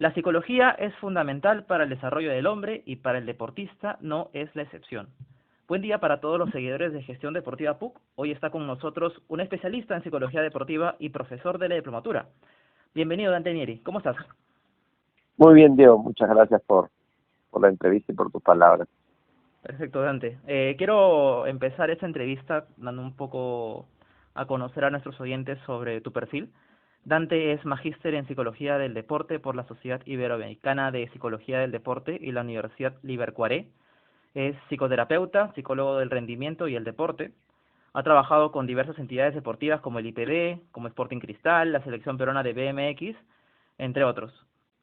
La psicología es fundamental para el desarrollo del hombre y para el deportista no es la excepción. Buen día para todos los seguidores de Gestión Deportiva PUC. Hoy está con nosotros un especialista en psicología deportiva y profesor de la diplomatura. Bienvenido, Dante Nieri. ¿Cómo estás? Muy bien, Diego. Muchas gracias por la entrevista y por tus palabras. Perfecto, Dante. Quiero empezar esta entrevista dando un poco a conocer a nuestros oyentes sobre tu perfil. Dante es magíster en Psicología del Deporte por la Sociedad Iberoamericana de Psicología del Deporte y la Universidad Livercuaré. Es psicoterapeuta, psicólogo del rendimiento y el deporte. Ha trabajado con diversas entidades deportivas como el IPD, como Sporting Cristal, la Selección Peruana de BMX, entre otros.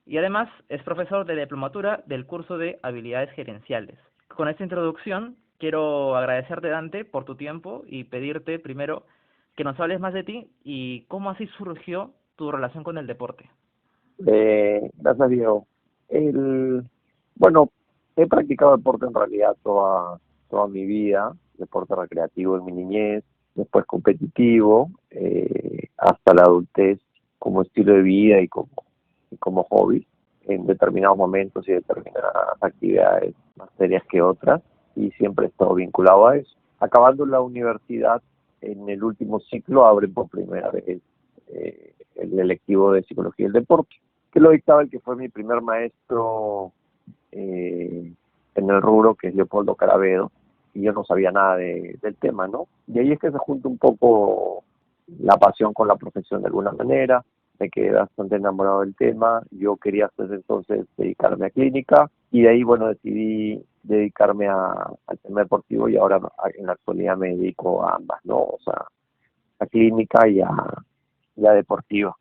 Y además es profesor de diplomatura del curso de Habilidades Gerenciales. Con esta introducción quiero agradecerte, Dante, por tu tiempo y pedirte primero que nos hables más de ti y cómo así surgió tu relación con el deporte. Gracias, Diego. El, bueno, he practicado deporte en realidad toda mi vida, deporte recreativo en mi niñez, después competitivo, hasta la adultez como estilo de vida y como hobby, en determinados momentos y determinadas actividades más serias que otras, y siempre he estado vinculado a eso. Acabando la universidad, en el último ciclo abren por primera vez el electivo de Psicología del Deporte, que lo dictaba el que fue mi primer maestro en el rubro, que es Leopoldo Carabedo, y yo no sabía nada del tema, ¿no? Y ahí es que se junta un poco la pasión con la profesión de alguna manera. Me quedé bastante enamorado del tema. Yo quería hasta ese entonces dedicarme a clínica, y de ahí, bueno, decidí dedicarme al tema deportivo, y ahora en la actualidad me dedico a ambas, ¿no? O sea, a clínica y a deportiva.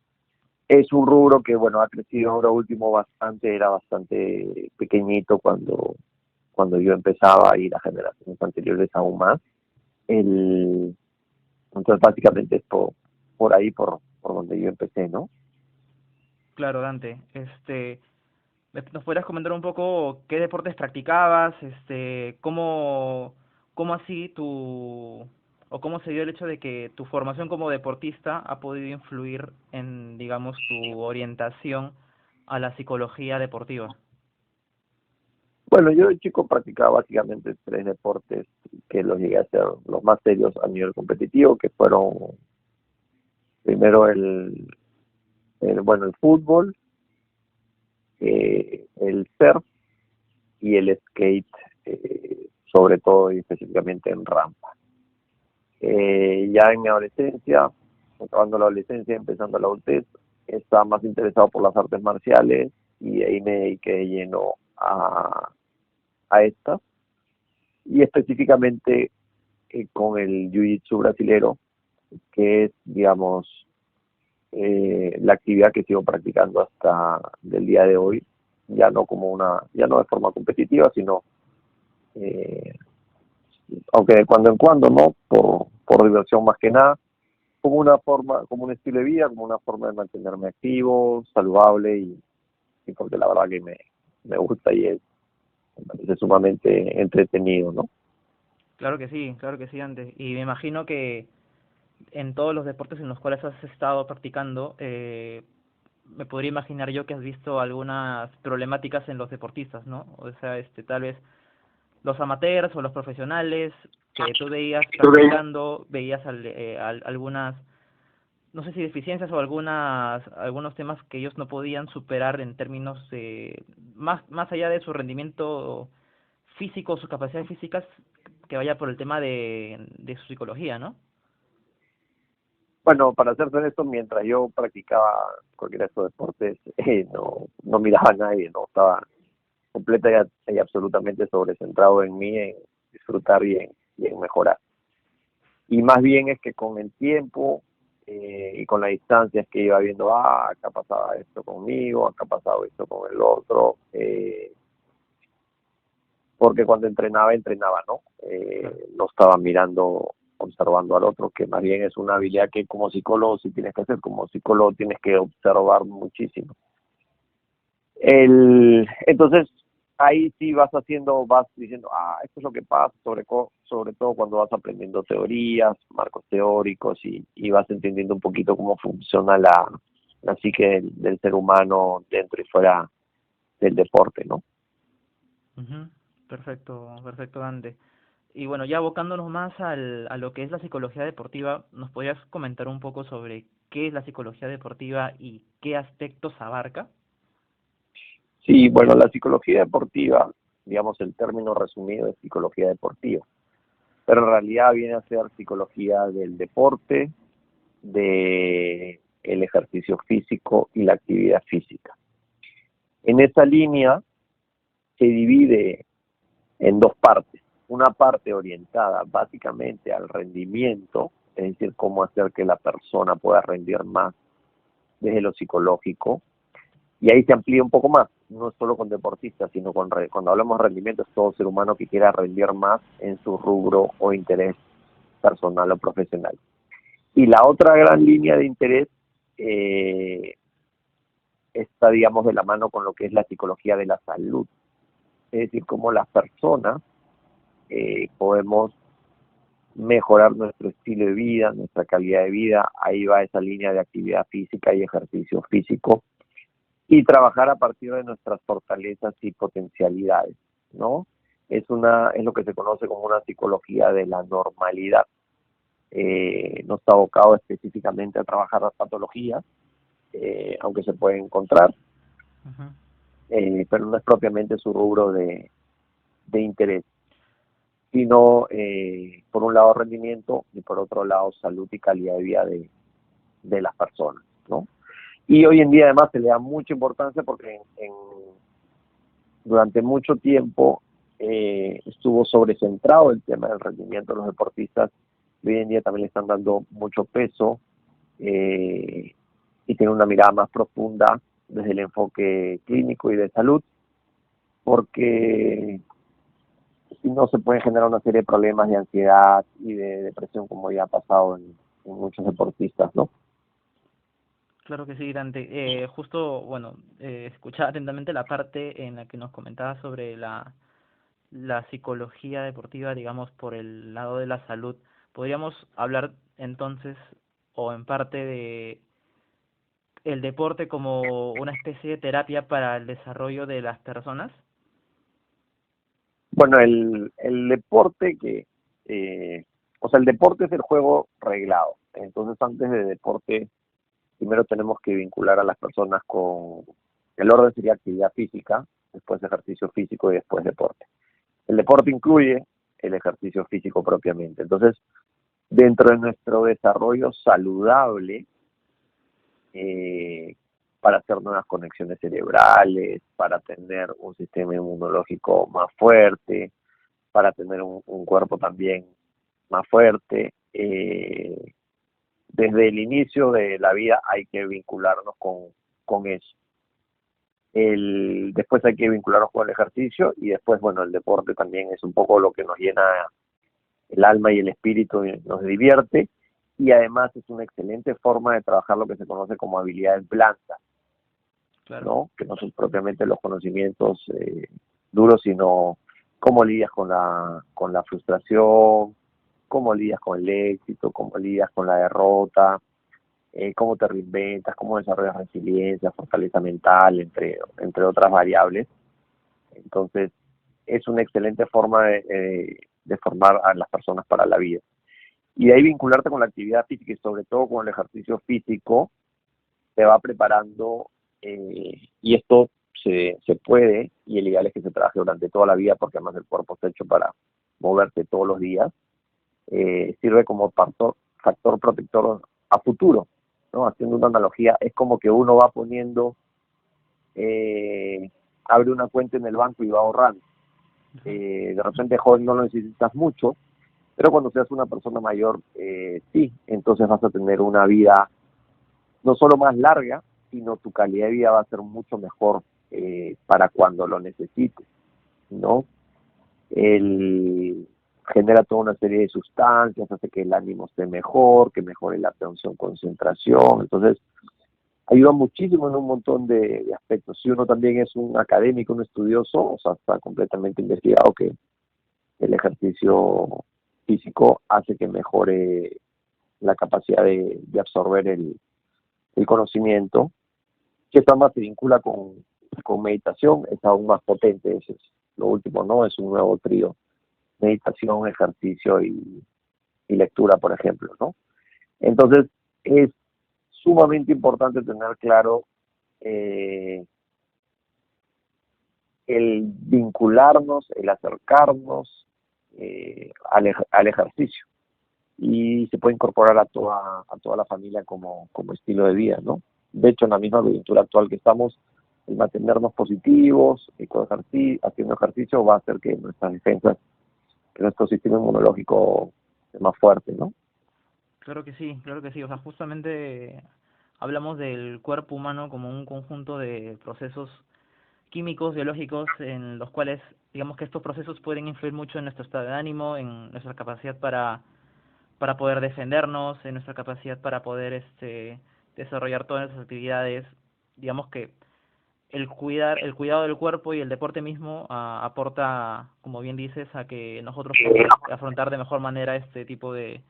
Es un rubro que, bueno, ha crecido ahora último bastante. Era bastante pequeñito cuando yo empezaba, y las generaciones anteriores aún más. El, entonces, básicamente es por ahí, por donde yo empecé, ¿no? Claro, Dante. ¿Nos podrías comentar un poco qué deportes practicabas? ¿Cómo así o cómo se dio el hecho de que tu formación como deportista ha podido influir en, digamos, tu orientación a la psicología deportiva? Bueno, yo de chico practicaba básicamente tres deportes que los llegué a hacer los más serios a nivel competitivo, que fueron primero el fútbol, el surf y el skate, sobre todo y específicamente en rampa. Ya en mi adolescencia, acabando la adolescencia, empezando la adultez, estaba más interesado por las artes marciales, y ahí me dediqué de lleno a estas, y específicamente con el jiu-jitsu brasilero, que es, digamos, la actividad que sigo practicando hasta del día de hoy, ya no de forma competitiva, sino eh, aunque de cuando en cuando, ¿no? Por diversión más que nada, como una forma, como un estilo de vida, como una forma de mantenerme activo, saludable, y porque la verdad que me gusta, y me parece sumamente entretenido, ¿no? Claro que sí, Dante. Y me imagino que en todos los deportes en los cuales has estado practicando, me podría imaginar yo que has visto algunas problemáticas en los deportistas, ¿no? O sea, tal vez los amateurs o los profesionales que tú veías practicando, veías algunas, no sé si deficiencias o algunos temas que ellos no podían superar en términos más allá de su rendimiento físico, sus capacidades físicas, que vaya por el tema de su psicología, ¿no? Bueno, para ser honesto, mientras yo practicaba cualquiera de estos deportes, no miraba a nadie, no estaba completa y absolutamente sobrecentrado en mí, en disfrutar y en mejorar. Y más bien es que con el tiempo, y con las distancias que iba viendo, acá pasaba esto conmigo, acá pasaba esto con el otro, porque cuando entrenaba, ¿no? Claro. No estaba mirando, observando al otro, que más bien es una habilidad que como psicólogo sí tienes que hacer. Como psicólogo tienes que observar muchísimo. Entonces, ahí sí vas diciendo, esto es lo que pasa, sobre todo cuando vas aprendiendo teorías, marcos teóricos, y vas entendiendo un poquito cómo funciona la psique del ser humano dentro y fuera del deporte, ¿no? Ujú. Perfecto, perfecto, Dante. Y bueno, ya abocándonos más a lo que es la psicología deportiva, ¿nos podrías comentar un poco sobre qué es la psicología deportiva y qué aspectos abarca? Sí, bueno, la psicología deportiva, digamos, el término resumido es psicología deportiva, pero en realidad viene a ser psicología del deporte, de el ejercicio físico y la actividad física. En esa línea se divide en dos partes. Una parte orientada básicamente al rendimiento, es decir, cómo hacer que la persona pueda rendir más desde lo psicológico, y ahí se amplía un poco más, no solo con deportistas, sino cuando hablamos de rendimiento es todo ser humano que quiera rendir más en su rubro o interés personal o profesional. Y la otra gran línea de interés eh, está, digamos, de la mano con lo que es la psicología de la salud, es decir, cómo las personas podemos mejorar nuestro estilo de vida, nuestra calidad de vida. Ahí va esa línea de actividad física y ejercicio físico, y trabajar a partir de nuestras fortalezas y potencialidades, ¿no? Es lo que se conoce como una psicología de la normalidad. No está abocado específicamente a trabajar las patologías, aunque se pueden encontrar, Ujú. pero no es propiamente su rubro de interés, sino por un lado rendimiento y por otro lado salud y calidad de vida de las personas, ¿no? Y hoy en día además se le da mucha importancia porque durante mucho tiempo estuvo sobrecentrado el tema del rendimiento de los deportistas, y hoy en día también le están dando mucho peso, eh, y tiene una mirada más profunda desde el enfoque clínico y de salud, porque si no se puede generar una serie de problemas de ansiedad y de depresión como ya ha pasado en muchos deportistas, ¿no? Claro que sí, Dante. Justo, bueno, escuchaba atentamente la parte en la que nos comentabas sobre la psicología deportiva, digamos, por el lado de la salud. ¿Podríamos hablar entonces, o en parte, de el deporte como una especie de terapia para el desarrollo de las personas? Bueno, el deporte o sea, el deporte es el juego reglado. Entonces, antes de deporte, primero tenemos que vincular a las personas con, el orden sería actividad física, después ejercicio físico y después deporte. El deporte incluye el ejercicio físico propiamente. Entonces, dentro de nuestro desarrollo saludable, eh, para hacer nuevas conexiones cerebrales, para tener un sistema inmunológico más fuerte, para tener un cuerpo también más fuerte. Desde el inicio de la vida hay que vincularnos con eso. Después hay que vincularnos con el ejercicio, y después, bueno, el deporte también es un poco lo que nos llena el alma y el espíritu y nos divierte, y además es una excelente forma de trabajar lo que se conoce como habilidades blandas, Claro. ¿no? Que no son propiamente los conocimientos duros, sino cómo lidias con la frustración, cómo lidias con el éxito, cómo lidias con la derrota, cómo te reinventas, cómo desarrollas resiliencia, fortaleza mental, entre otras variables. Entonces, es una excelente forma de formar a las personas para la vida. Y de ahí vincularte con la actividad física y sobre todo con el ejercicio físico, te va preparando, y esto se puede, y el ideal es que se trabaje durante toda la vida porque además el cuerpo está hecho para moverse todos los días. Sirve como factor protector a futuro, ¿no? Haciendo una analogía, es como que uno va poniendo, eh, abre una cuenta en el banco y va ahorrando. Ujú. De repente joven no lo necesitas mucho, pero cuando seas una persona mayor, sí, entonces vas a tener una vida no solo más larga, sino tu calidad de vida va a ser mucho mejor para cuando lo necesites, ¿no? El, Genera toda una serie de sustancias, hace que el ánimo esté mejor, que mejore la atención, concentración. Entonces, ayuda muchísimo en un montón de aspectos. Si uno también es un académico, un estudioso, o sea, está completamente investigado que el ejercicio físico hace que mejore la capacidad de absorber el conocimiento, que esta más se vincula con meditación, es aún más potente. Eso es lo último, ¿no? Es un nuevo trío: meditación, ejercicio y lectura, por ejemplo, ¿no? Entonces, es sumamente importante tener claro eh, el vincularnos, el acercarnos al ejercicio. Y se puede incorporar a toda la familia como estilo de vida, ¿no? De hecho, en la misma coyuntura actual que estamos, el mantenernos positivos y haciendo ejercicio va a hacer que nuestras defensas, que nuestro sistema inmunológico sea más fuerte, ¿no? Claro que sí, claro que sí. O sea, justamente hablamos del cuerpo humano como un conjunto de procesos químicos, biológicos, en los cuales, digamos que estos procesos pueden influir mucho en nuestro estado de ánimo, en nuestra capacidad para poder defendernos, en nuestra capacidad para poder desarrollar todas nuestras actividades. Digamos que el cuidado del cuerpo y el deporte mismo aporta, como bien dices, a que nosotros podamos afrontar de mejor manera este tipo de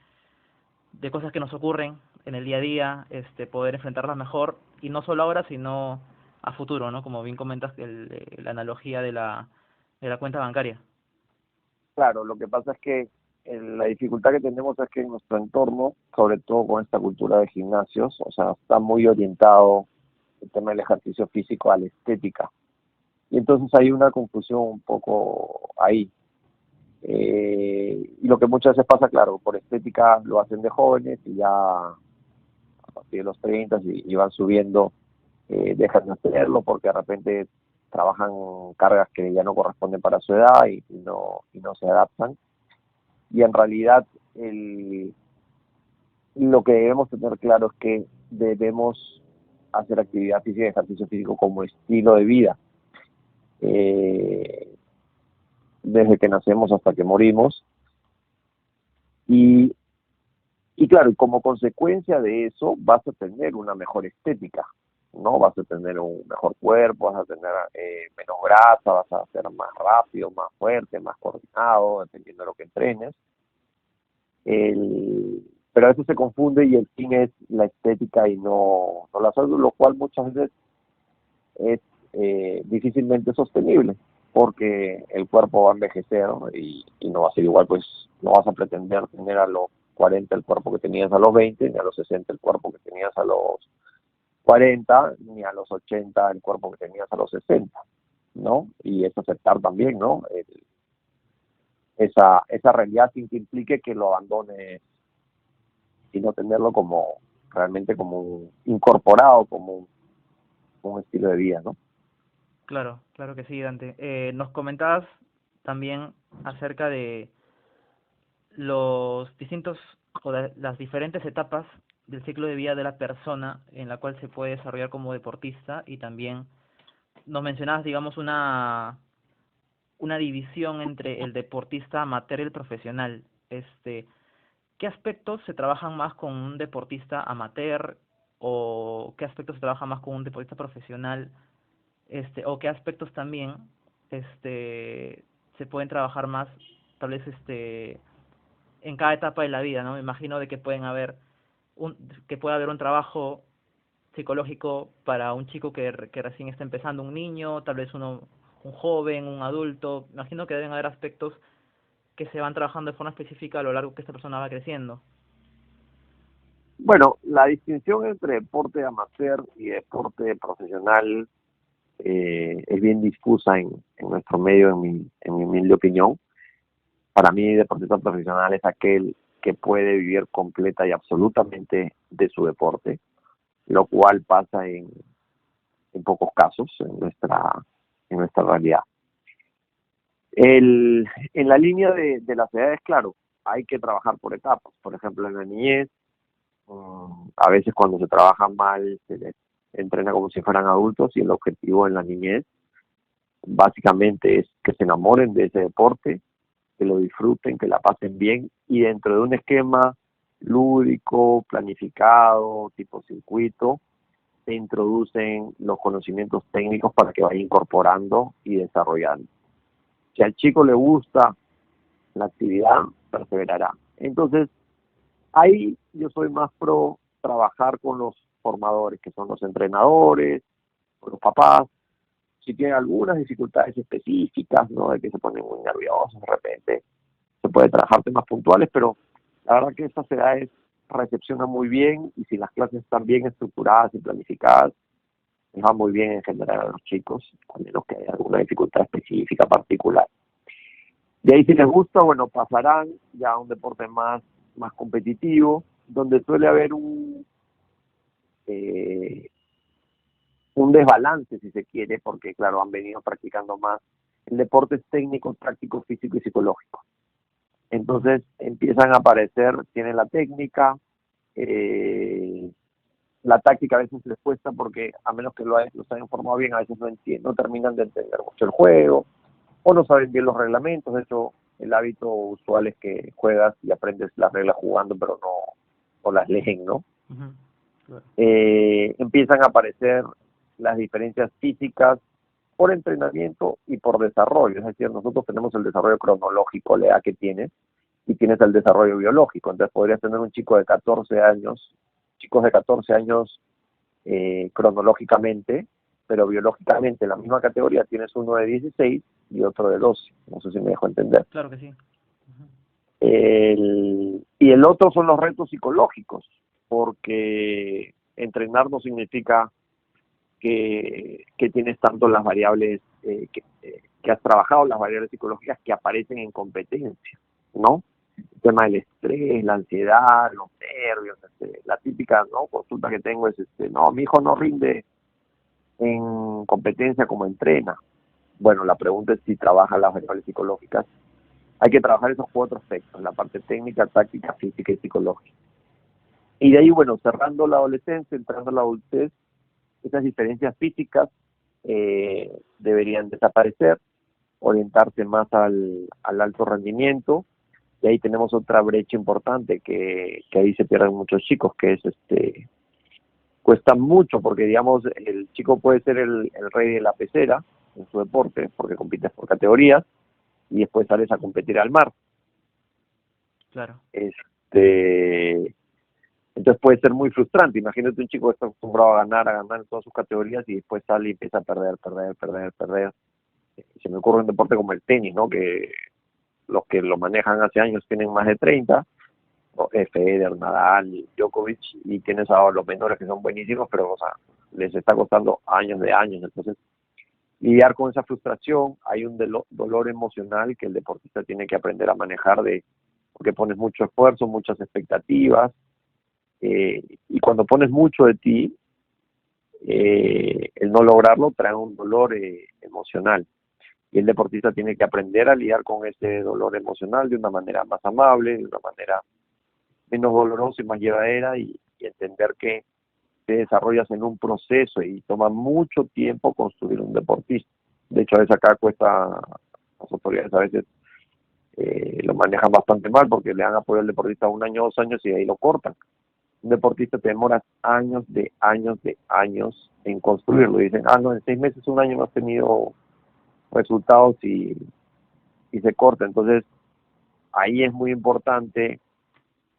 cosas que nos ocurren en el día a día, poder enfrentarlas mejor, y no solo ahora, sino a futuro, ¿no? Como bien comentas, la analogía de la cuenta bancaria. Claro, lo que pasa es que la dificultad que tenemos es que en nuestro entorno, sobre todo con esta cultura de gimnasios, o sea, está muy orientado el tema del ejercicio físico a la estética. Y entonces hay una confusión un poco ahí. Y lo que muchas veces pasa, claro, por estética lo hacen de jóvenes y ya a partir de los 30 y van subiendo, dejan de hacerlo porque de repente trabajan cargas que ya no corresponden para su edad y no se adaptan. Y en realidad lo que debemos tener claro es que debemos hacer actividad física y ejercicio físico como estilo de vida. Eh, Desde que nacemos hasta que morimos. Y, y claro, como consecuencia de eso vas a tener una mejor estética, ¿no? Vas a tener un mejor cuerpo, vas a tener menos grasa, vas a ser más rápido, más fuerte, más coordinado, dependiendo de lo que entrenes. Pero a veces se confunde y el fin es la estética y no la salud, lo cual muchas veces es difícilmente sostenible, porque el cuerpo va a envejecer, ¿no? Y no va a ser igual, pues no vas a pretender tener a los 40 el cuerpo que tenías a los 20, ni a los 60 el cuerpo que tenías a los 40, ni a los 80 el cuerpo que tenías a los 60, ¿no? Y es aceptar también, ¿no? Esa realidad sin que implique que lo abandones, sino tenerlo como realmente como incorporado como un estilo de vida, ¿no? Claro, claro que sí, Dante. Nos comentabas también acerca de los distintos o de las diferentes etapas del ciclo de vida de la persona en la cual se puede desarrollar como deportista, y también nos mencionabas, digamos, una división entre el deportista amateur y el profesional. ¿Qué aspectos se trabajan más con un deportista amateur, o qué aspectos se trabajan más con un deportista profesional, o qué aspectos también se pueden trabajar más, tal vez en cada etapa de la vida, ¿no? Me imagino de que un que puede haber un trabajo psicológico para un chico que recién está empezando, un niño, tal vez un joven, un adulto. Me imagino que deben haber aspectos que se van trabajando de forma específica a lo largo que esta persona va creciendo. Bueno, la distinción entre deporte amateur y deporte profesional es bien difusa en nuestro medio, en mi humilde opinión. Para mí, deportista profesional es aquel que puede vivir completa y absolutamente de su deporte, lo cual pasa en pocos casos en nuestra realidad. En la línea de las edades, claro, hay que trabajar por etapas. Por ejemplo, en la niñez, a veces cuando se trabaja mal, se les entrena como si fueran adultos, y el objetivo en la niñez básicamente es que se enamoren de ese deporte, que lo disfruten, que la pasen bien, y dentro de un esquema lúdico, planificado, tipo circuito, se introducen los conocimientos técnicos para que vaya incorporando y desarrollando. Si al chico le gusta la actividad, perseverará. Entonces, ahí yo soy más pro trabajar con los formadores, que son los entrenadores, o los papás. Si tienen algunas dificultades específicas, ¿no? De que se ponen muy nerviosos de repente, se puede trabajar temas puntuales, pero la verdad que estas edades recepcionan muy bien, y si las clases están bien estructuradas y planificadas, les va muy bien en general a los chicos, a menos que haya alguna dificultad específica particular. De ahí, si les gusta, bueno, pasarán ya a un deporte más competitivo, donde suele haber eh, un desbalance, si se quiere, porque claro, han venido practicando más el deporte es técnico, táctico, físico y psicológico. Entonces empiezan a aparecer, tienen la técnica, la táctica a veces les cuesta porque a menos que los hayan formado bien, a veces no terminan de entender mucho el juego, o no saben bien los reglamentos. De hecho, el hábito usual es que juegas y aprendes las reglas jugando, pero no las leen, ¿no? Ujú, claro. Empiezan a aparecer las diferencias físicas por entrenamiento y por desarrollo. Es decir, nosotros tenemos el desarrollo cronológico, la edad que tienes, y tienes el desarrollo biológico. Entonces podrías tener un chico de 14 años, chicos de 14 años cronológicamente, pero biológicamente en la misma categoría tienes uno de 16 y otro de 12. No sé si me dejo entender. Claro que sí. Ujú. Y el otro son los retos psicológicos, porque entrenar no significa que tienes tanto las variables, que has trabajado las variables psicológicas que aparecen en competencia, ¿no? El tema del estrés, la ansiedad, los nervios, la típica, ¿no?, consulta que tengo es, no, mi hijo no rinde en competencia como entrena. Bueno, la pregunta es si trabaja las variables psicológicas. Hay que trabajar esos 4 aspectos: la parte técnica, táctica, física y psicológica. Y de ahí, bueno, cerrando la adolescencia, entrando a la adultez, esas diferencias físicas deberían desaparecer, orientarse más al alto rendimiento. Y ahí tenemos otra brecha importante que ahí se pierden muchos chicos, que es cuesta mucho, porque digamos el chico puede ser el rey de la pecera en su deporte, porque compites por categorías, y después sales a competir al mar. Claro. Entonces puede ser muy frustrante. Imagínate un chico que está acostumbrado a ganar en todas sus categorías, y después sale y empieza a perder. Se me ocurre un deporte como el tenis, ¿no? Que los que lo manejan hace años tienen más de 30, ¿no? Federer, Nadal, Djokovic, y tienes a los menores que son buenísimos, pero, o sea, les está costando años de años. Entonces, lidiar con esa frustración, hay un dolor emocional que el deportista tiene que aprender a manejar, porque pones mucho esfuerzo, muchas expectativas, y cuando pones mucho de ti, el no lograrlo trae un dolor emocional. Y el deportista tiene que aprender a lidiar con ese dolor emocional de una manera más amable, de una manera menos dolorosa y más llevadera, y entender que te desarrollas en un proceso y toma mucho tiempo construir un deportista. De hecho, a veces acá cuesta, las autoridades a veces lo manejan bastante mal, porque le dan apoyo al deportista 1 año, 2 años, y de ahí lo cortan. Un deportista te demoras años en construirlo. Y dicen, no, en 6 meses, 1 año no has tenido resultados, y se corta. Entonces, ahí es muy importante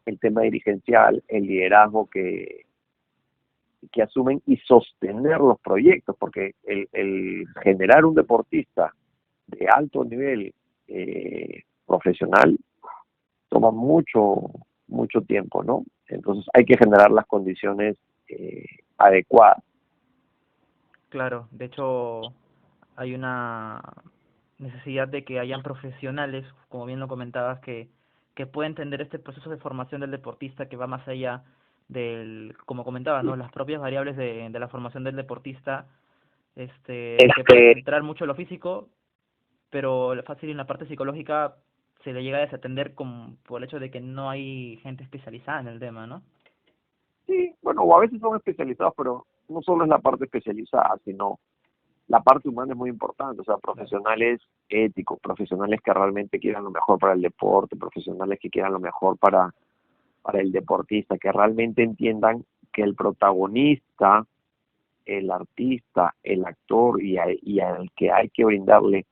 el tema dirigencial, el liderazgo que asumen, y sostener los proyectos, porque el generar un deportista de alto nivel profesional toma mucho tiempo, ¿no? Entonces hay que generar las condiciones adecuadas. Claro, de hecho hay una necesidad de que hayan profesionales, como bien lo comentabas, que pueden entender este proceso de formación del deportista, que va más allá como comentabas, ¿no? Las propias variables de la formación del deportista, que puede centrar mucho en lo físico, pero fácil en la parte psicológica se le llega a desatender por el hecho de que no hay gente especializada en el tema, ¿no? Sí, bueno, o a veces son especializados, pero no solo es la parte especializada, sino la parte humana es muy importante. O sea, profesionales éticos, profesionales que realmente quieran lo mejor para el deporte, profesionales que quieran lo mejor para el deportista, que realmente entiendan que el protagonista, el artista, el actor, y al que hay que brindarle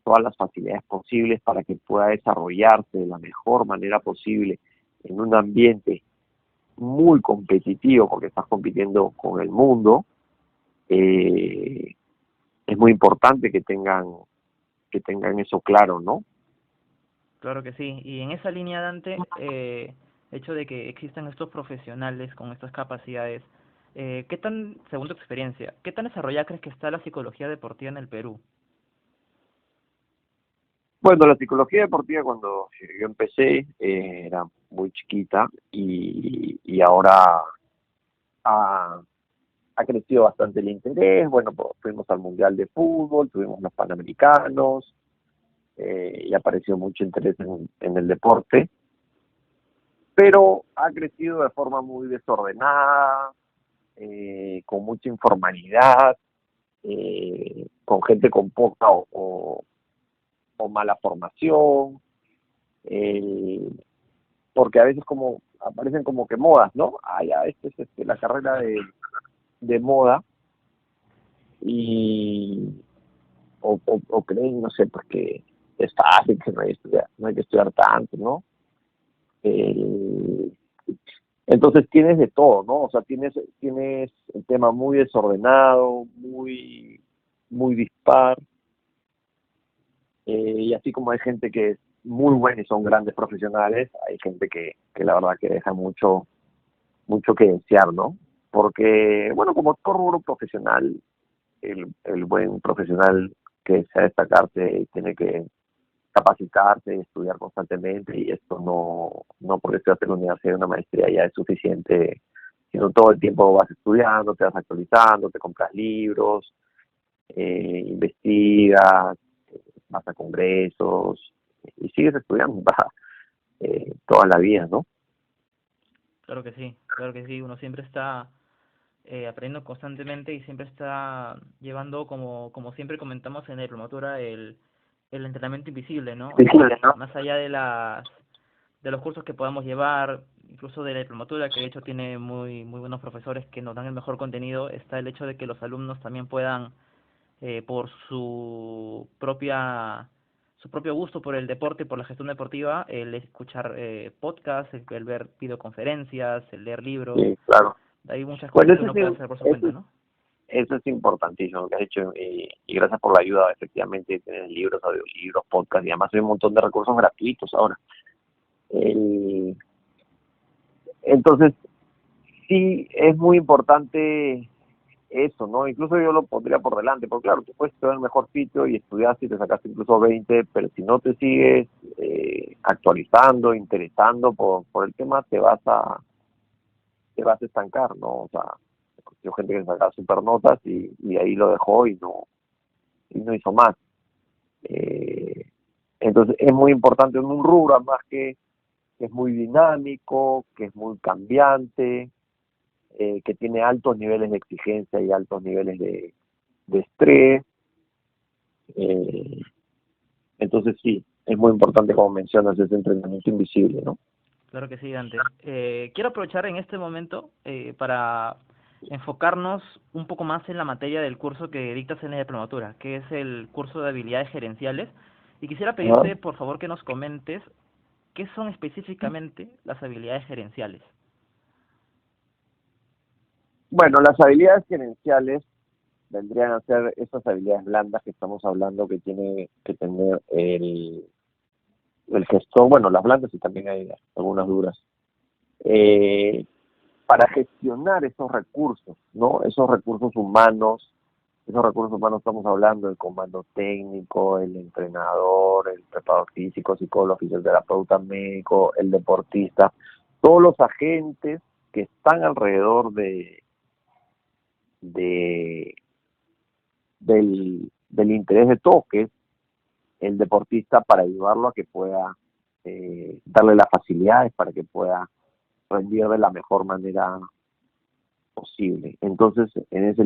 todas las facilidades posibles para que pueda desarrollarse de la mejor manera posible en un ambiente muy competitivo porque estás compitiendo con el mundo, eh, es muy importante que tengan eso claro, ¿no? Claro que sí. Y en esa línea, Dante, hecho de que existan estos profesionales con estas capacidades, ¿qué tan, según tu experiencia, qué tan desarrollada crees que está la psicología deportiva en el Perú? Bueno, la psicología deportiva cuando yo empecé era muy chiquita y ahora ha, ha crecido bastante el interés. Bueno, pues, fuimos al Mundial de Fútbol, tuvimos los Panamericanos y apareció mucho interés en el deporte, pero ha crecido de forma muy desordenada, con mucha informalidad, con gente con poca o mala formación, eh, porque a veces como aparecen como que modas, ¿no? Ah, ya, esta es la carrera de moda y o creen, no sé, porque es fácil, que no hay que estudiar tanto, ¿no? Eh, entonces tienes de todo, ¿no? O sea, tienes el tema muy desordenado, muy dispar, y así como hay gente que es muy buena y son grandes profesionales, hay gente que la verdad que deja mucho que desear, ¿no? Porque, bueno, como todo rubro profesional, el buen profesional que desea destacarse tiene que capacitarse y estudiar constantemente, y esto no porque estudias en la universidad una maestría ya es suficiente, sino todo el tiempo vas estudiando, te vas actualizando, te compras libros, investigas, vas a congresos y sigues estudiando toda la vida, ¿no? Claro que sí, uno siempre está aprendiendo constantemente y siempre está llevando, como siempre comentamos en la diplomatura, el entrenamiento invisible, ¿no? O sea, Difícil, ¿no? más allá de de los cursos que podamos llevar, incluso de la diplomatura, que de hecho tiene muy buenos profesores que nos dan el mejor contenido, está el hecho de que los alumnos también puedan, por su propio gusto por el deporte, por la gestión deportiva, el escuchar podcasts, el ver videoconferencias, el leer libros, Sí, claro. hay muchas cosas Bueno, que uno puede hacer por su cuenta, ¿no? eso es importantísimo lo que has hecho, y gracias por la ayuda. Efectivamente, tienes libros, audiolibros, podcasts y además hay un montón de recursos gratuitos ahora. El- entonces, sí, es muy importante eso, ¿no? Incluso yo lo pondría por delante, porque claro, tú puedes estudiar en el mejor sitio y estudiaste y te sacaste incluso 20, pero si no te sigues actualizando, interesando por el tema, te vas a estancar, ¿no? O sea, yo gente que sacaba super notas y ahí lo dejó y no hizo más. Eh, entonces es muy importante en un rubro, además que es muy dinámico, que es muy cambiante, que tiene altos niveles de exigencia y altos niveles de estrés. Eh, entonces sí, es muy importante, como mencionas, ese entrenamiento invisible, ¿no? Claro que sí, Dante. Quiero aprovechar en este momento para enfocarnos un poco más en la materia del curso que dictas en la diplomatura, que es el curso de habilidades gerenciales. Y quisiera Ajá. pedirte, por favor, que nos comentes qué son específicamente las habilidades gerenciales. Bueno, las habilidades gerenciales vendrían a ser esas habilidades blandas que estamos hablando que tiene que tener el gestor, bueno, las blandas y también hay algunas duras, eh, para gestionar esos recursos, ¿no? Esos recursos humanos estamos hablando del comando técnico, el entrenador, el preparador físico, psicólogo, fisioterapeuta, médico, el deportista, todos los agentes que están alrededor de del interés de todos, que es el deportista, para ayudarlo a que pueda darle las facilidades para que pueda rendir de la mejor manera posible. Entonces, esa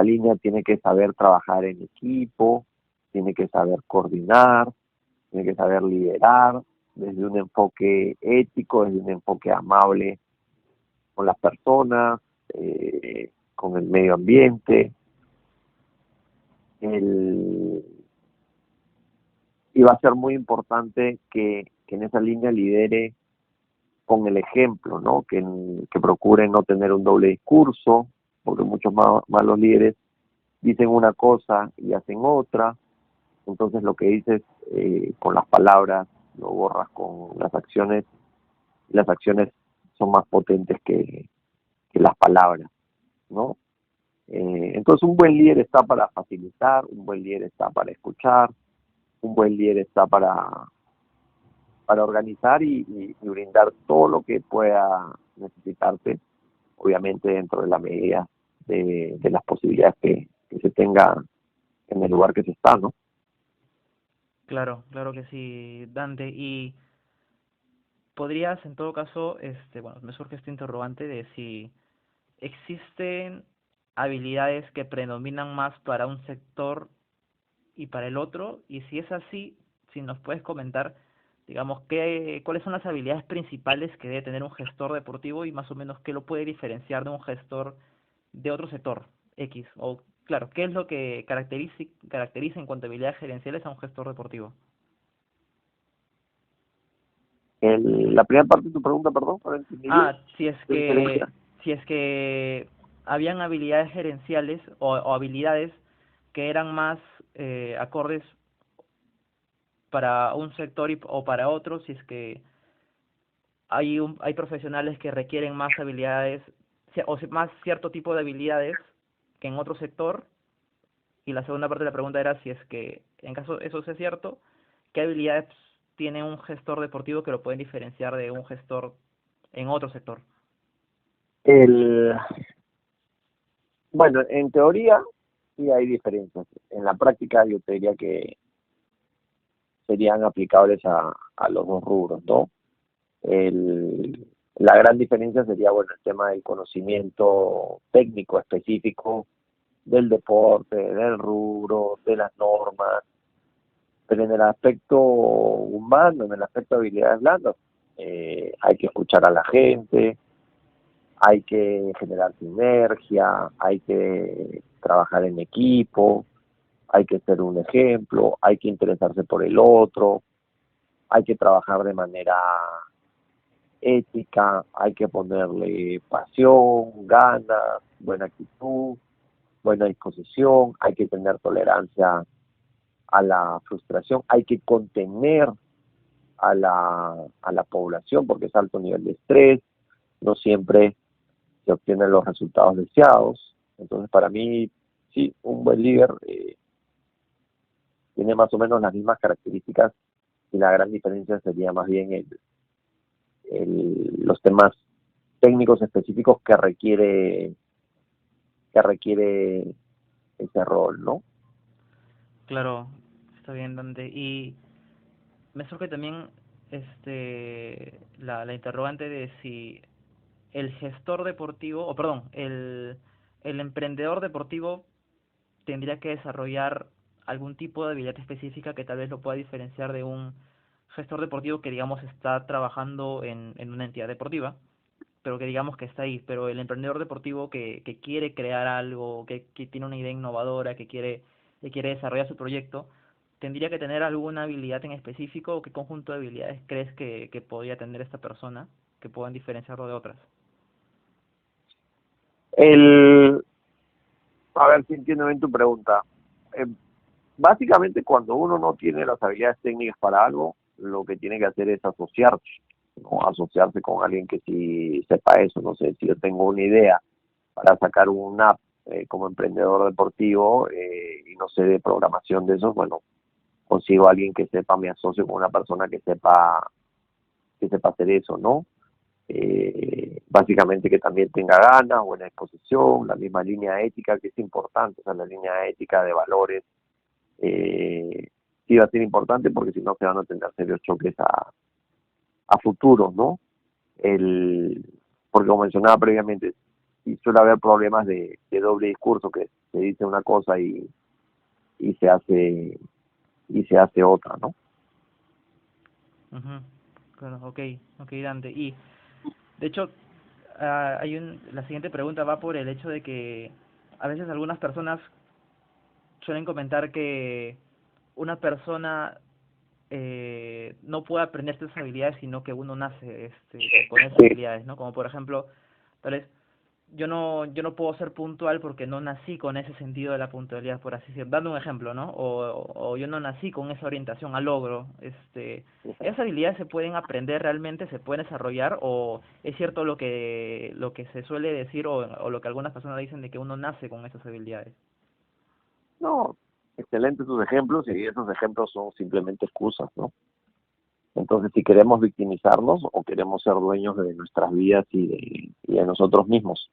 línea tiene que saber trabajar en equipo, tiene que saber coordinar, tiene que saber liderar desde un enfoque ético, desde un enfoque amable con las personas, con el medio ambiente. El, y va a ser muy importante que en esa línea lidere con el ejemplo, ¿no? Que procuren no tener un doble discurso, porque muchos malos líderes dicen una cosa y hacen otra. Entonces lo que dices con las palabras lo borras con las acciones, y las acciones son más potentes que las palabras, ¿no? Entonces un buen líder está para facilitar, un buen líder está para escuchar, un buen líder está para organizar y brindar todo lo que pueda necesitarse, obviamente dentro de la medida de las posibilidades que se tenga en el lugar que se está, ¿no? Claro, claro que sí, Dante. Y podrías, en todo caso, bueno, me surge este interrogante de si existen habilidades que predominan más para un sector y para el otro, y si es así, si nos puedes comentar, digamos, cuáles son las habilidades principales que debe tener un gestor deportivo y más o menos qué lo puede diferenciar de un gestor de otro sector X, o claro, qué es lo que caracteriza en cuanto a habilidades gerenciales a un gestor deportivo. La primera parte de tu pregunta, perdón, para entender bien, Ah, si es ¿qué diferencia? que habían habilidades gerenciales o habilidades que eran más acordes para un sector o para otro, si es que hay profesionales que requieren más habilidades más cierto tipo de habilidades que en otro sector. Y la segunda parte de la pregunta era si es que, en caso eso sea cierto, ¿qué habilidades tiene un gestor deportivo que lo pueden diferenciar de un gestor en otro sector? El, bueno, en teoría sí hay diferencias. En la práctica yo te diría que serían aplicables a los dos rubros, ¿no? La gran diferencia sería, bueno, el tema del conocimiento técnico específico del deporte, del rubro, de las normas, pero en el aspecto humano, en el aspecto de habilidades blandas, hay que escuchar a la gente, hay que generar sinergia, hay que trabajar en equipo, hay que ser un ejemplo, hay que interesarse por el otro, hay que trabajar de manera ética, hay que ponerle pasión, ganas, buena actitud, buena disposición, hay que tener tolerancia a la frustración, hay que contener a la población porque es alto nivel de estrés, no siempre se obtienen los resultados deseados. Entonces, para mí, sí, un buen líder tiene más o menos las mismas características y la gran diferencia sería más bien los temas técnicos específicos que requiere ese rol, ¿no? Claro, está bien, Dante. Y me surge también la interrogante de si el gestor deportivo, o perdón, el emprendedor deportivo tendría que desarrollar algún tipo de habilidad específica que tal vez lo pueda diferenciar de un gestor deportivo que digamos está trabajando en una entidad deportiva, pero que digamos que está ahí, pero el emprendedor deportivo que quiere crear algo, que tiene una idea innovadora, que quiere desarrollar su proyecto, ¿tendría que tener alguna habilidad en específico o qué conjunto de habilidades crees que podría tener esta persona que puedan diferenciarlo de otras? El, a ver si entiendo bien tu pregunta. Eh, Básicamente, cuando uno no tiene las habilidades técnicas para algo, lo que tiene que hacer es asociarse, ¿no? Asociarse con alguien que sí sepa eso. No sé, si yo tengo una idea para sacar un app como emprendedor deportivo y no sé de programación de eso, bueno, consigo a alguien que sepa, me asocio con una persona que sepa hacer eso, ¿no? Básicamente que también tenga ganas, buena disposición, la misma línea ética que es importante, o sea, la línea ética de valores sí va a ser importante porque si no se van a tener serios choques a futuro, ¿no? Porque como mencionaba previamente, sí suele haber problemas de doble discurso, que se dice una cosa y se hace otra, ¿no? Ujú. Claro, ok, ok, Dante. Y de hecho, la siguiente pregunta va por el hecho de que a veces algunas personas suelen comentar que una persona no puede aprender estas habilidades, sino que uno nace con esas Sí, habilidades, ¿no? Como por ejemplo, tal vez yo no puedo ser puntual porque no nací con ese sentido de la puntualidad, por así decirlo. Dando un ejemplo, ¿no? O yo no nací con esa orientación al logro. ¿Esas habilidades se pueden aprender realmente, se pueden desarrollar, o es cierto lo que se suele decir o lo que algunas personas dicen de que uno nace con esas habilidades? no, excelentes sus ejemplos y esos ejemplos son simplemente excusas, ¿no? Entonces, si queremos victimizarnos o queremos ser dueños de nuestras vidas y de nosotros mismos,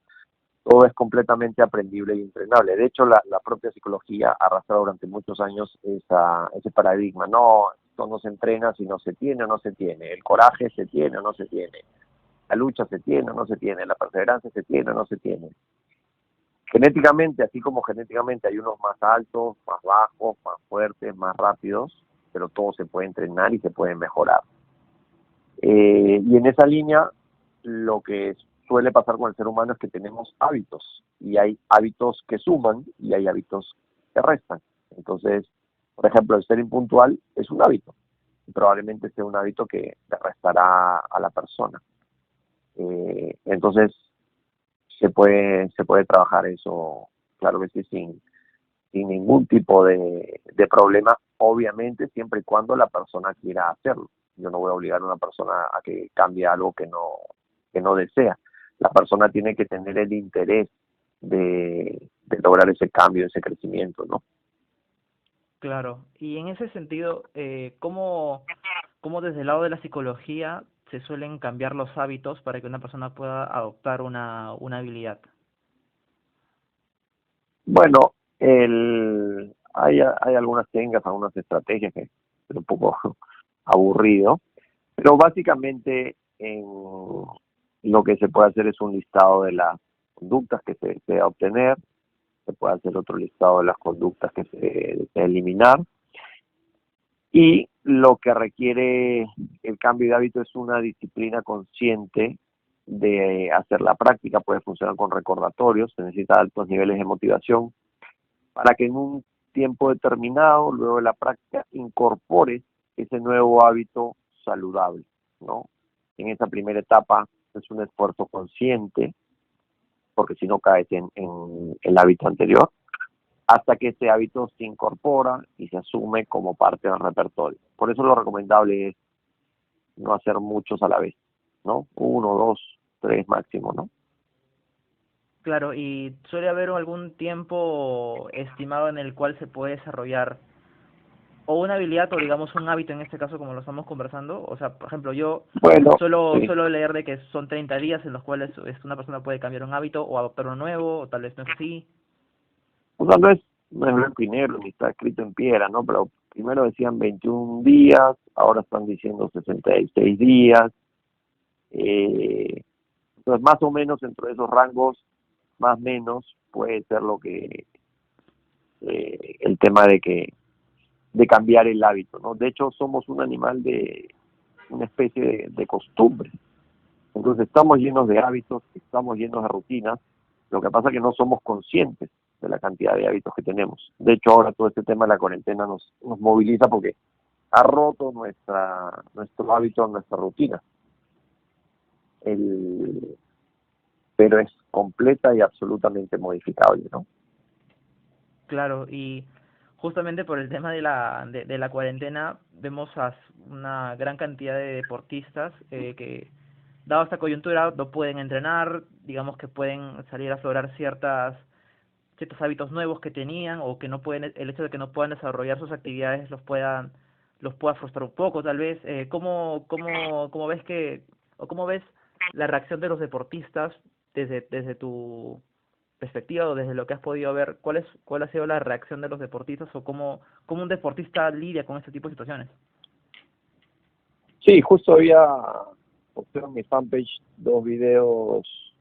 todo es completamente aprendible y entrenable. De hecho, la propia psicología ha arrastrado durante muchos años ese paradigma. No, esto no se entrena si no se tiene o no se tiene. El coraje se tiene o no se tiene. La lucha se tiene o no se tiene. La perseverancia se tiene o no se tiene. Genéticamente, así como genéticamente hay unos más altos, más bajos, más fuertes, más rápidos, pero todo se puede entrenar y se puede mejorar. Y en esa línea, lo que suele pasar con el ser humano es que tenemos hábitos, y hay hábitos que suman y hay hábitos que restan. Entonces, por ejemplo, el ser impuntual es un hábito, y probablemente sea un hábito que le restará a la persona. Entonces, se puede trabajar eso, claro que sí, sin ningún tipo de problema, obviamente siempre y cuando la persona quiera hacerlo. Yo no voy a obligar a una persona a que cambie algo que no desea. La persona tiene que tener el interés de lograr ese cambio, ese crecimiento, ¿no? Claro, y en ese sentido, ¿cómo desde el lado de la psicología se suelen cambiar los hábitos para que una persona pueda adoptar una habilidad? Bueno, hay algunas técnicas, algunas estrategias que es un poco aburrido, pero básicamente lo que se puede hacer es un listado de las conductas que se desea obtener, se puede hacer otro listado de las conductas que se desea eliminar, y lo que requiere el cambio de hábito es una disciplina consciente de hacer la práctica. Puede funcionar con recordatorios, se necesita altos niveles de motivación para que en un tiempo determinado, luego de la práctica, incorpores ese nuevo hábito saludable, ¿no? En esa primera etapa es un esfuerzo consciente, porque si no caes en el hábito anterior, hasta que ese hábito se incorpora y se asume como parte del repertorio. Por eso lo recomendable es no hacer muchos a la vez, ¿no? 1, 2, 3 máximo, ¿no? Claro, y suele haber algún tiempo estimado en el cual se puede desarrollar o una habilidad o digamos un hábito en este caso como lo estamos conversando. O sea, por ejemplo, yo Bueno, sí. suelo leer de que son 30 días en los cuales una persona puede cambiar un hábito o adoptar uno nuevo, o tal vez no es así. O sea, no es blanco y negro, ni está escrito en piedra, ¿no? Pero primero decían 21 días, ahora están diciendo 66 días. Entonces, más o menos entre esos rangos, más o menos, puede ser lo que el tema de cambiar el hábito, ¿no? De hecho, somos un animal de una especie de costumbre. Entonces, estamos llenos de hábitos, estamos llenos de rutinas. Lo que pasa es que no somos conscientes de la cantidad de hábitos que tenemos. De hecho, ahora todo este tema de la cuarentena nos moviliza porque ha roto nuestro hábito, nuestra rutina. El, pero es completa y absolutamente modificable, ¿no? Claro, y justamente por el tema de la cuarentena vemos a una gran cantidad de deportistas que, dado esta coyuntura, no pueden entrenar, digamos que pueden salir a aflorar ciertos hábitos nuevos que tenían o que no pueden, el hecho de que no puedan desarrollar sus actividades los pueda frustrar un poco, tal vez. ¿Cómo ves cómo ves la reacción de los deportistas desde tu perspectiva o desde lo que has podido ver? ¿Cuál ha sido la reacción de los deportistas o cómo un deportista lidia con este tipo de situaciones? Sí, justo había posteo en mi fanpage dos videos,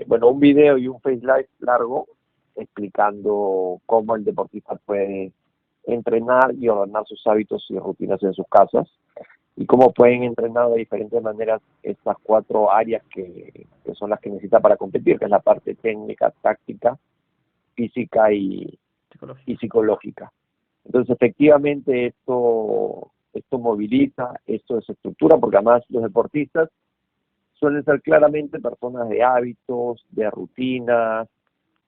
bueno, un video y un face live largo explicando cómo el deportista puede entrenar y ordenar sus hábitos y rutinas en sus casas, y cómo pueden entrenar de diferentes maneras estas cuatro áreas que son las que necesita para competir, que es la parte técnica, táctica, física y Psicológica. psicológica. Entonces, efectivamente, esto esto moviliza, esto desestructura, porque además los deportistas suelen ser claramente personas de hábitos, de rutinas,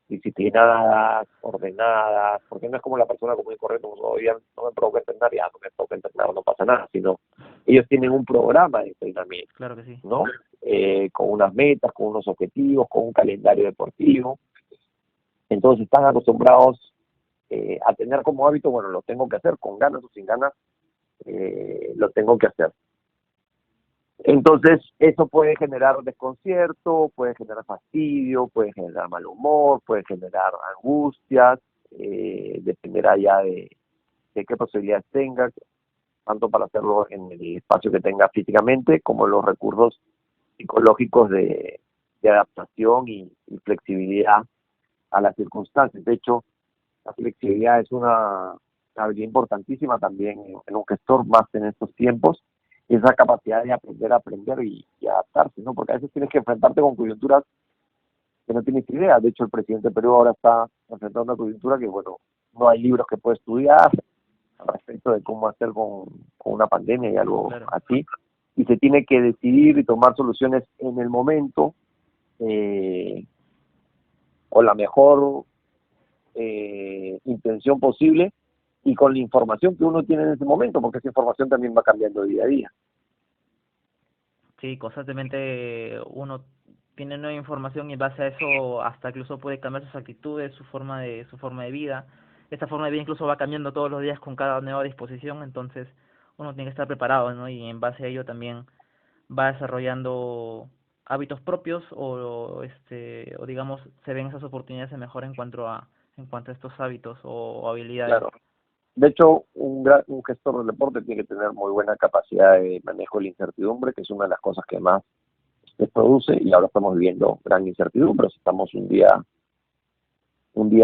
disciplinadas, ordenadas, porque no es como la persona común y corriente, como todavía no me provoca entrenar, ya no me provoca entrenar, no pasa nada, sino ellos tienen un programa de entrenamiento, Claro que sí. ¿no? Con unas metas, con unos objetivos, con un calendario deportivo. Entonces están acostumbrados a tener como hábito, bueno, lo tengo que hacer, con ganas o sin ganas, lo tengo que hacer. Entonces, eso puede generar desconcierto, puede generar fastidio, puede generar mal humor, puede generar angustias, dependerá ya de qué posibilidades tenga, tanto para hacerlo en el espacio que tenga físicamente, como los recursos psicológicos de adaptación y flexibilidad a las circunstancias. De hecho, la flexibilidad es una habilidad importantísima también en un gestor, más en estos tiempos, esa capacidad de aprender y adaptarse, ¿no? Porque a veces tienes que enfrentarte con coyunturas que no tienes idea. De hecho, el presidente de Perú ahora está enfrentando una coyuntura que, bueno, no hay libros que pueda estudiar al respecto de cómo hacer con una pandemia y algo Claro. así. Y se tiene que decidir y tomar soluciones en el momento, o la mejor intención posible y con la información que uno tiene en ese momento, porque esa información también va cambiando día a día. Sí, constantemente uno tiene nueva información y en base a eso hasta incluso puede cambiar sus actitudes, su forma de vida. Esta forma de vida incluso va cambiando todos los días con cada nueva disposición, entonces uno tiene que estar preparado, ¿no? Y en base a ello también va desarrollando hábitos propios o digamos se ven esas oportunidades de mejora en cuanto a estos hábitos o habilidades. Claro. De hecho, un gestor del deporte tiene que tener muy buena capacidad de manejo de la incertidumbre, que es una de las cosas que más les produce, y ahora estamos viviendo gran incertidumbre. Estamos un día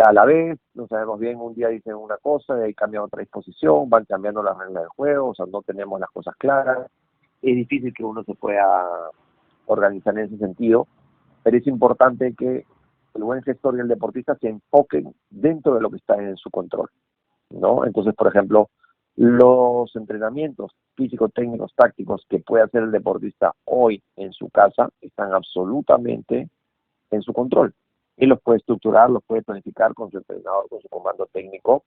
a la vez, no sabemos bien, un día dicen una cosa, y ahí cambian otra disposición, van cambiando las reglas del juego, o sea, no tenemos las cosas claras. Es difícil que uno se pueda organizar en ese sentido, pero es importante que el buen gestor y el deportista se enfoquen dentro de lo que está en su control, ¿no? Entonces, por ejemplo, los entrenamientos físicos, técnicos, tácticos que puede hacer el deportista hoy en su casa están absolutamente en su control. Él los puede estructurar, los puede planificar con su entrenador, con su comando técnico,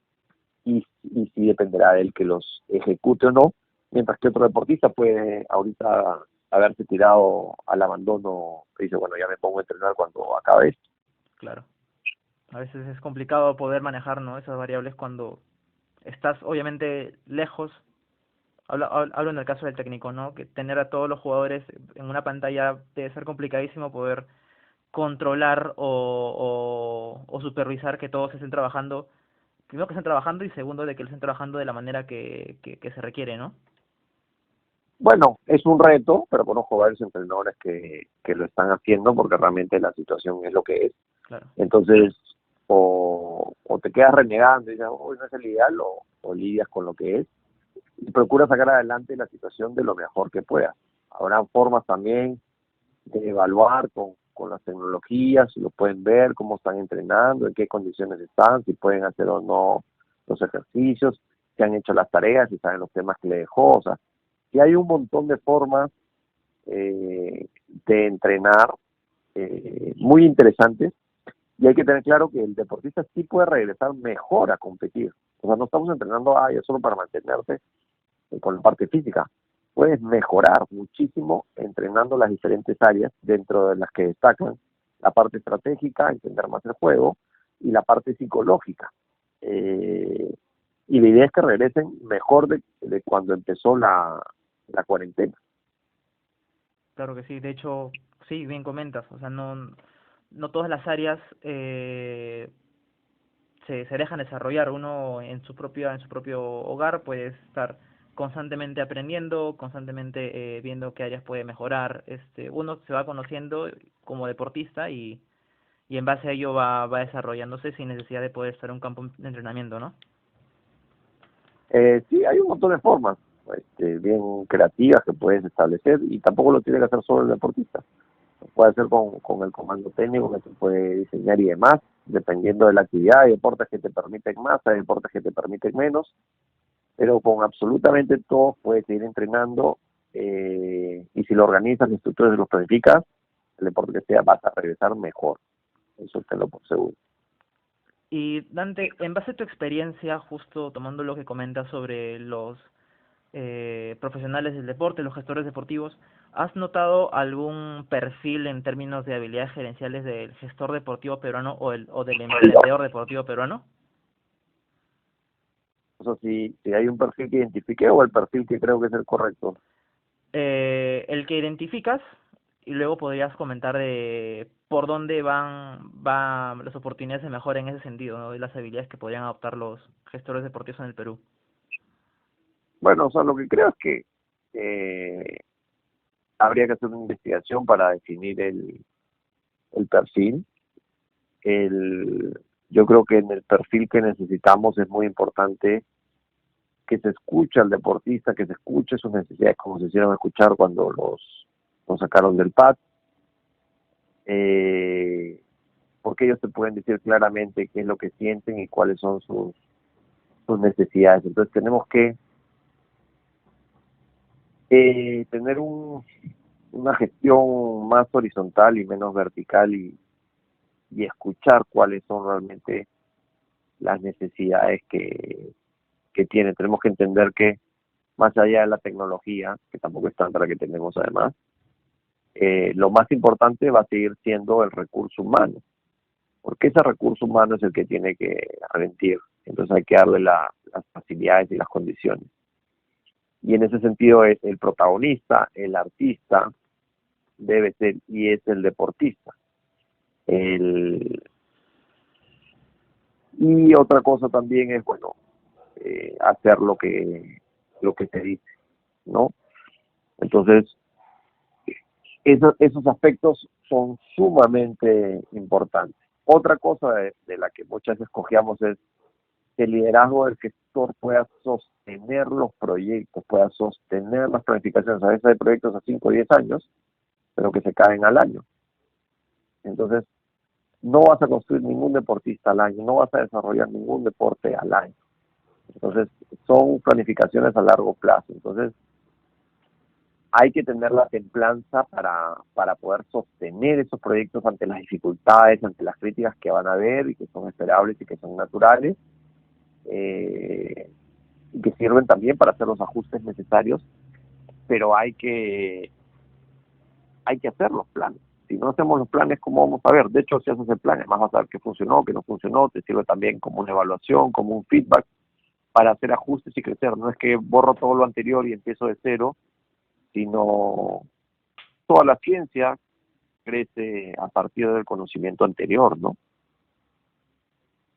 y sí dependerá de él que los ejecute o no, mientras que otro deportista puede ahorita haberse tirado al abandono, que dice, bueno, ya me pongo a entrenar cuando acabe esto. Claro. A veces es complicado poder manejar, ¿no? Esas variables cuando estás obviamente lejos. Hablo en el caso del técnico, ¿no? Que tener a todos los jugadores en una pantalla debe ser complicadísimo poder controlar o supervisar que todos estén trabajando, primero que estén trabajando y segundo de que estén trabajando de la manera que se requiere, ¿no? Bueno, es un reto, pero conozco varios entrenadores que lo están haciendo porque realmente la situación es lo que es. Claro, Entonces, o te quedas renegando y dices, uy, no es el ideal, o lidias con lo que es y procuras sacar adelante la situación de lo mejor que puedas. Habrá formas también de evaluar con las tecnologías, si lo pueden ver, cómo están entrenando, en qué condiciones están, si pueden hacer o no los ejercicios, si han hecho las tareas, si saben los temas que le dejó. O sea, si hay un montón de formas de entrenar muy interesantes, y hay que tener claro que el deportista sí puede regresar mejor a competir. O sea, no estamos entrenando ya solo para mantenerte con la parte física. Puedes mejorar muchísimo entrenando las diferentes áreas dentro de las que destacan la parte estratégica, entender más el juego, y la parte psicológica. Y la idea es que regresen mejor de cuando empezó la cuarentena. claro que sí. De hecho, sí, bien comentas. O sea, no todas las áreas se dejan desarrollar. Uno en su propio hogar puede estar constantemente aprendiendo, constantemente viendo qué áreas puede mejorar. Uno se va conociendo como deportista y en base a ello va desarrollándose sin necesidad de poder estar en un campo de entrenamiento, ¿no? Sí, hay un montón de formas bien creativas que puedes establecer, y tampoco lo tiene que hacer solo el deportista. Lo puede hacer con el comando técnico que te puede diseñar y demás, dependiendo de la actividad. Hay deportes que te permiten más, hay deportes que te permiten menos, pero con absolutamente todo puedes seguir entrenando, y si lo organizas, los instructores los planificas, el deporte que sea, vas a regresar mejor, eso te lo por seguro. Y Dante, en base a tu experiencia, justo tomando lo que comentas sobre los profesionales del deporte, los gestores deportivos, ¿has notado algún perfil en términos de habilidades gerenciales del gestor deportivo peruano o del emprendedor deportivo peruano? Eso sí, si hay un perfil que identifique o el perfil que creo que es el correcto. El que identificas y luego podrías comentar de por dónde van las oportunidades de mejora en ese sentido, ¿no? Y las habilidades que podrían adoptar los gestores deportivos en el Perú. Bueno, o sea, lo que creo es que eh, habría que hacer una investigación para definir el perfil. El, yo creo que en el perfil que necesitamos es muy importante que se escuche al deportista, que se escuche sus necesidades como se hicieron escuchar cuando los sacaron del pad, porque ellos te pueden decir claramente qué es lo que sienten y cuáles son sus necesidades. Entonces tenemos que tener una gestión más horizontal y menos vertical, y escuchar cuáles son realmente las necesidades que tiene. Tenemos que entender que más allá de la tecnología, que tampoco es tanta la que tenemos además, lo más importante va a seguir siendo el recurso humano, porque ese recurso humano es el que tiene que rendir. Entonces hay que darle las facilidades y las condiciones. Y en ese sentido el protagonista, el artista, debe ser y es el deportista. El, y otra cosa también es, bueno, hacer lo que se dice, ¿no? Entonces, esos aspectos son sumamente importantes. Otra cosa de la que muchas veces cogíamos es que el liderazgo del gestor pueda sostener los proyectos, pueda sostener las planificaciones. A veces hay proyectos a 5 o 10 años, pero que se caen al año. Entonces, no vas a construir ningún deportista al año, no vas a desarrollar ningún deporte al año. Entonces, son planificaciones a largo plazo. Entonces, hay que tener la templanza para poder sostener esos proyectos ante las dificultades, ante las críticas que van a haber y que son esperables y que son naturales, y que sirven también para hacer los ajustes necesarios, pero hay que hacer los planes. Si no hacemos los planes, ¿cómo vamos a ver? De hecho, si haces el plan, además vas a ver qué funcionó, qué no funcionó, te sirve también como una evaluación, como un feedback para hacer ajustes y crecer. No es que borro todo lo anterior y empiezo de cero, sino toda la ciencia crece a partir del conocimiento anterior, ¿no?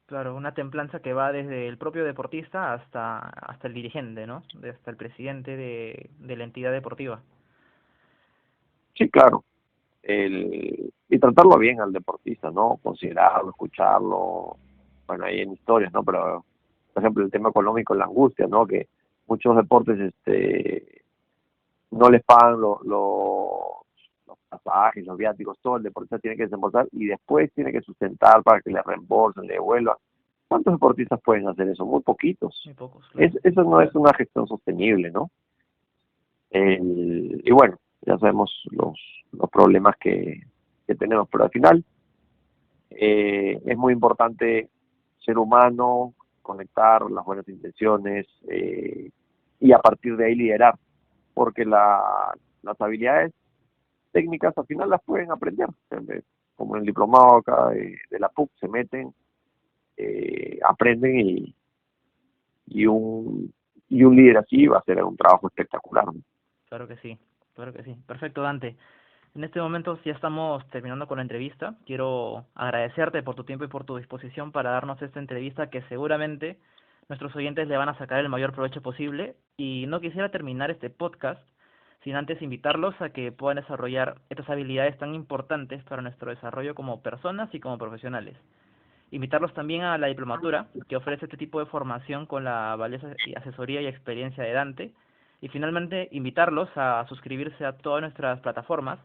Claro, una templanza que va desde el propio deportista hasta el dirigente, ¿no? Hasta el presidente de la entidad deportiva. Sí, claro. Y tratarlo bien al deportista, ¿no? Considerarlo, escucharlo. Bueno, hay en historias, ¿no? Pero, por ejemplo, el tema económico, la angustia, ¿no? Que muchos deportes no les pagan los pasajes, los viáticos, todo el deportista tiene que desembolsar y después tiene que sustentar para que le reembolsen, le devuelvan. ¿Cuántos deportistas pueden hacer eso? Muy poquitos. Muy pocos, claro. Eso no es una gestión sostenible, ¿no? Y bueno, ya sabemos los problemas que tenemos, pero al final es muy importante ser humano, conectar las buenas intenciones, y a partir de ahí liderar, porque las habilidades técnicas al final las pueden aprender, como en el diplomado acá de la PUC se meten, aprenden, y un líder así va a hacer un trabajo espectacular, ¿no? Claro que sí, claro que sí. Perfecto, Dante. En este momento ya estamos terminando con la entrevista. Quiero agradecerte por tu tiempo y por tu disposición para darnos esta entrevista que seguramente nuestros oyentes le van a sacar el mayor provecho posible. Y no quisiera terminar este podcast sin antes invitarlos a que puedan desarrollar estas habilidades tan importantes para nuestro desarrollo como personas y como profesionales. Invitarlos también a la diplomatura, que ofrece este tipo de formación con la valiosa asesoría y experiencia de Dante. Y finalmente, invitarlos a suscribirse a todas nuestras plataformas,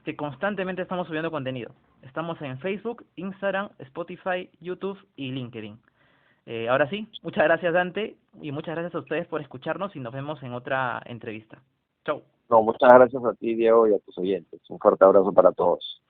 que constantemente estamos subiendo contenido. Estamos en Facebook, Instagram, Spotify, YouTube y LinkedIn. Ahora sí, muchas gracias Dante y muchas gracias a ustedes por escucharnos y nos vemos en otra entrevista. Chau. No, muchas gracias a ti, Diego, y a tus oyentes. Un fuerte abrazo para todos.